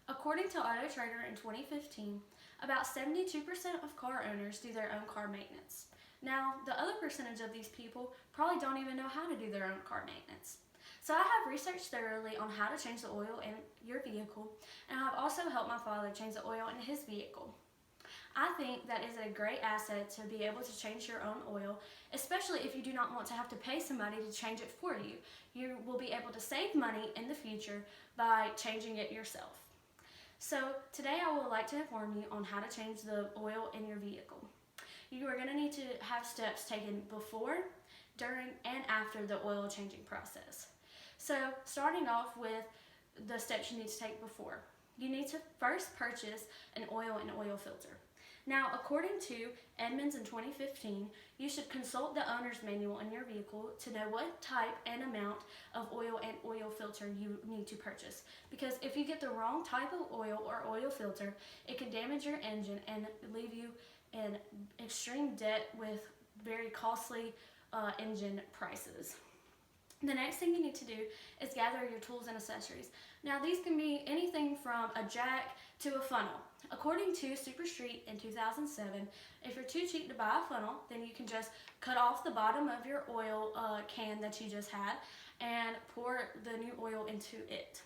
According to Auto Trader in 2015, about 72% of car owners do their own car maintenance. Now, the other percentage of these people probably don't even know how to do their own car maintenance. So I have researched thoroughly on how to change the oil in your vehicle, and I have also helped my father change the oil in his vehicle. I think that is a great asset to be able to change your own oil, especially if you do not want to have to pay somebody to change it for you. You will be able to save money in the future by changing it yourself. So today I would like to inform you on how to change the oil in your vehicle. You are going to need to have steps taken before, during, and after the oil changing process. So starting off with the steps you need to take before. You need to first purchase an oil and oil filter. Now, according to Edmunds in 2015, you should consult the owner's manual in your vehicle to know what type and amount of oil and oil filter you need to purchase. Because if you get the wrong type of oil or oil filter, it can damage your engine and leave you in extreme debt with very costly engine prices. The next thing you need to do is gather your tools and accessories. Now, these can be anything from a jack to a funnel. According to SuperStreet in 2007, if you're too cheap to buy a funnel, then you can just cut off the bottom of your oil can that you just had and pour the new oil into it.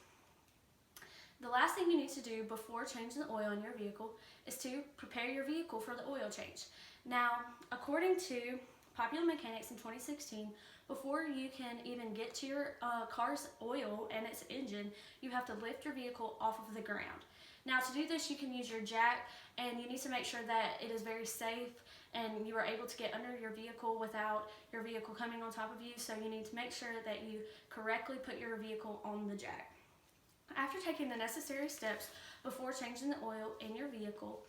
The last thing you need to do before changing the oil in your vehicle is to prepare your vehicle for the oil change. Now, according to Popular Mechanics in 2016, before you can even get to your car's oil and its engine, you have to lift your vehicle off of the ground. Now, to do this, you can use your jack, and you need to make sure that it is very safe and you are able to get under your vehicle without your vehicle coming on top of you. So you need to make sure that you correctly put your vehicle on the jack. After taking the necessary steps before changing the oil in your vehicle,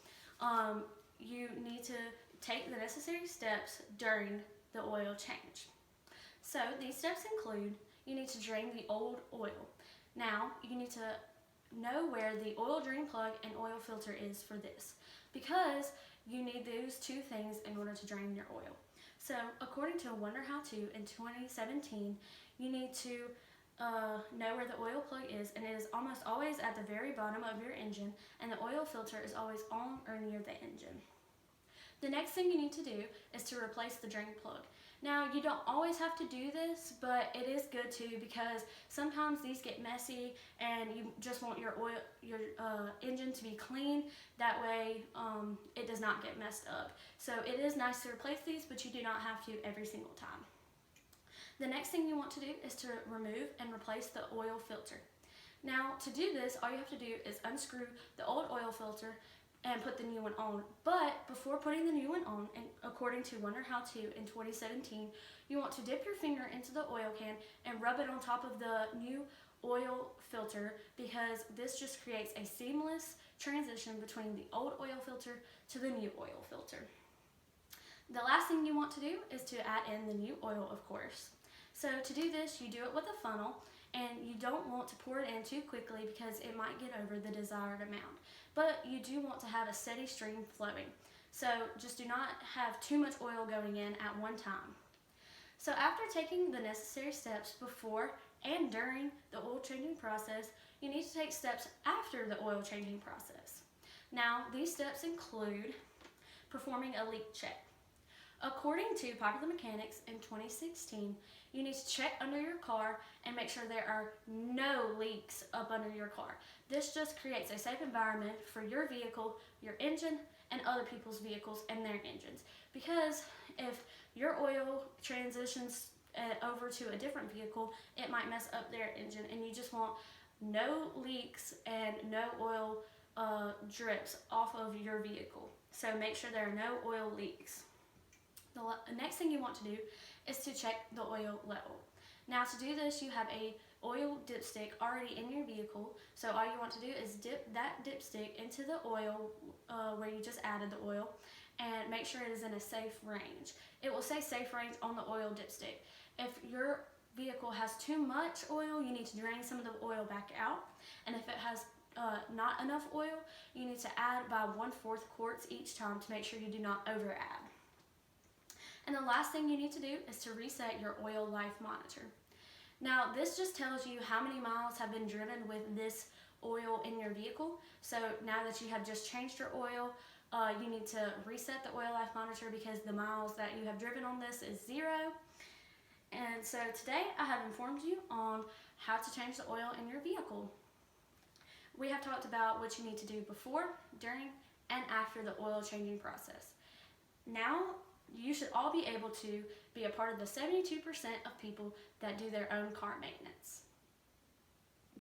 you need to take the necessary steps during the oil change. So these steps include, you need to drain the old oil. Now, you need to know where the oil drain plug and oil filter is for this, because you need those two things in order to drain your oil. So according to Wonder How To in 2017, you need to know where the oil plug is, and it is almost always at the very bottom of your engine, and the oil filter is always on or near the engine. The next thing you need to do is to replace the drain plug. Now, you don't always have to do this, but it is good to, because sometimes these get messy and you just want your engine to be clean. That way it does not get messed up. So it is nice to replace these, but you do not have to every single time. The next thing you want to do is to remove and replace the oil filter. Now, to do this, all you have to do is unscrew the old oil filter and put the new one on. But before putting the new one on, and according to Wonder How To in 2017, you want to dip your finger into the oil can and rub it on top of the new oil filter, because this just creates a seamless transition between the old oil filter to the new oil filter. The last thing you want to do is to add in the new oil, of course. So to do this, you do it with a funnel, and you don't want to pour it in too quickly because it might get over the desired amount. But you do want to have a steady stream flowing. So just do not have too much oil going in at one time. So after taking the necessary steps before and during the oil changing process, you need to take steps after the oil changing process. Now, these steps include performing a leak check. According to Popular Mechanics in 2016, you need to check under your car and make sure there are no leaks up under your car. This just creates a safe environment for your vehicle, your engine, and other people's vehicles and their engines. Because if your oil transitions over to a different vehicle, it might mess up their engine, and you just want no leaks and no oil drips off of your vehicle. So make sure there are no oil leaks. The next thing you want to do is to check the oil level. Now, to do this, you have a oil dipstick already in your vehicle. So all you want to do is dip that dipstick into the oil where you just added the oil, and make sure it is in a safe range. It will say safe range on the oil dipstick. If your vehicle has too much oil, you need to drain some of the oil back out. And if it has not enough oil, you need to add by 1/4 quarts each time to make sure you do not over add. And the last thing you need to do is to reset your oil life monitor. Now, this just tells you how many miles have been driven with this oil in your vehicle. So now that you have just changed your oil, you need to reset the oil life monitor because the miles that you have driven on this is 0. And so today I have informed you on how to change the oil in your vehicle. We have talked about what you need to do before, during, and after the oil changing process. Now you should all be able to be a part of the 72% of people that do their own car maintenance.